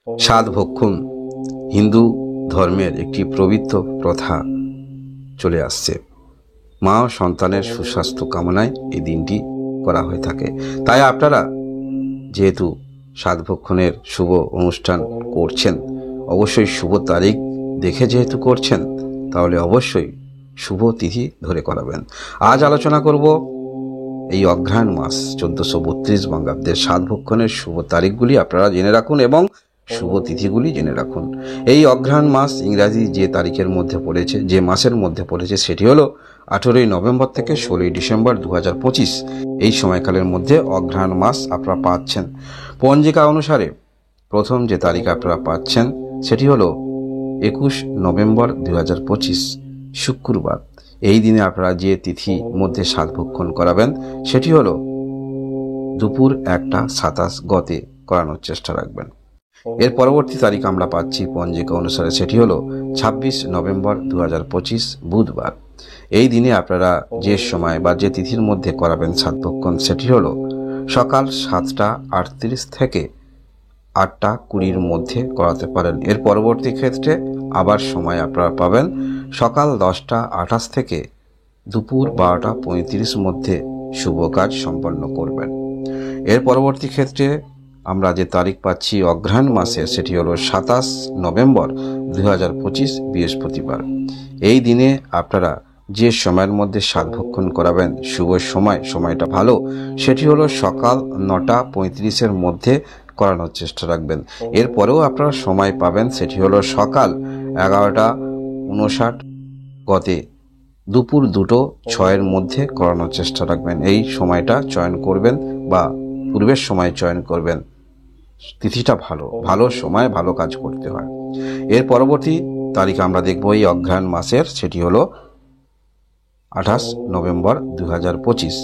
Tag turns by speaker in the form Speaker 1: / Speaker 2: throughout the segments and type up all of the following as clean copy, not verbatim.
Speaker 1: সাত ভক্ষণ হিন্দু ধর্মের একটি পবিত্র প্রথা চলে আসছে। মা ও সন্তানের সুস্বাস্থ্য কামনায় এই দিনটি করা হয়ে থাকে। তাই আপনারা যেহেতু সাত ভক্ষণের শুভ অনুষ্ঠান করছেন, অবশ্যই শুভ তারিখ দেখে যেহেতু করছেন, তাহলে অবশ্যই শুভ তিথি ধরে করাবেন। আজ আলোচনা করব এই অঘ্রাণ মাস 1432 বঙ্গাব্দের সাত ভক্ষণের শুভ তারিখগুলি আপনারা জেনে রাখুন এবং শুভ তিথিগুলি জেনে রাখুন। এই অঘ্রাণ মাস ইংরাজি যে তারিখের মধ্যে পড়েছে, যে মাসের মধ্যে পড়েছে, সেটি হলো 18 নভেম্বর থেকে 16 ডিসেম্বর 2025। এই সময়কালের মধ্যে অঘ্রাণ মাস আপনারা পাচ্ছেন। পঞ্জিকা অনুসারে প্রথম যে তারিখ আপনারা পাচ্ছেন সেটি হলো 21 নভেম্বর 2025 শুক্রবার। এই দিনে আপনারা যে তিথি মধ্যে সাত ভক্ষণ করাবেন সেটি হলো দুপুর 1:27 গতে করানোর চেষ্টা রাখবেন। এর পরবর্তী তারিখ আমরা পাচ্ছি পঞ্জিকা অনুসারে, সেটি হলো 26 নভেম্বর 2025 বুধবার। এই দিনে আপনারা যে সময় বা যে তিথির মধ্যে করাবেন সাত ভক্ষণ সেটি হলো সকাল 7:38 থেকে 8:20 মধ্যে করাতে পারেন। এর পরবর্তী ক্ষেত্রে আবার সময় আপনারা পাবেন সকাল 10:28 থেকে দুপুর 12:35 মধ্যে শুভ কাজ সম্পন্ন করবেন। এর পরবর্তী ক্ষেত্রে আমরা যে তারিখ পাচ্ছি অঘ্রাণ মাসের, সেটি হলো 27 নভেম্বর 2025 বৃহস্পতিবার। এই দিনে আপনারা যে সময়ের মধ্যে সাত ভক্ষণ করাবেন, শুভ সময়টা ভালো, সেটি হলো সকাল 9:35 মধ্যে করানোর চেষ্টা রাখবেন। এরপরেও আপনারা সময় পাবেন, সেটি হলো সকাল 11:59 গতে দুপুর 2:06 মধ্যে করানোর চেষ্টা রাখবেন। এই সময়টা চয়ন করবেন বা পূর্বের সময় চয়ন করবেন। তিথিটা ভালো সময় ভালো কাজ করতে হয়। এর পরবর্তী তারিখ আমরা দেখব এই অঘ্রাণ মাসের, সেটি হলো 28 নভেম্বর 2025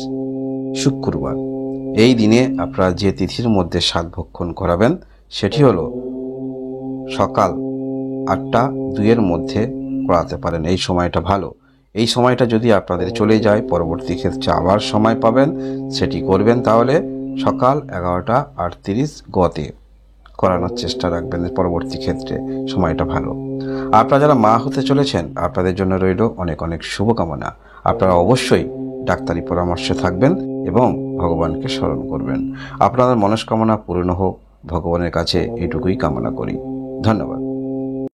Speaker 1: শুক্রবার। এই দিনে আপনারা যে তিথির মধ্যে সাত ভক্ষণ করাবেন সেটি হলো সকাল 8:02 মধ্যে করাতে পারেন। এই সময়টা ভালো। এই সময়টা যদি আপনাদের চলে যায়, পরবর্তী ক্ষেত্রে আবার সময় পাবেন, সেটি করবেন। তাহলে সকাল 11:38 গতে করানোর চেষ্টা রাখবেন। পরবর্তী ক্ষেত্রে সময়টা ভালো। আপনারা যারা মা হতে চলেছেন, আপনাদের জন্য রইল অনেক অনেক শুভকামনা। আপনারা অবশ্যই ডাক্তারি পরামর্শে থাকবেন এবং ভগবানকে স্মরণ করবেন। আপনাদের মনস্কামনা পূর্ণ হোক, ভগবানের কাছে এইটুকুই কামনা করি। ধন্যবাদ।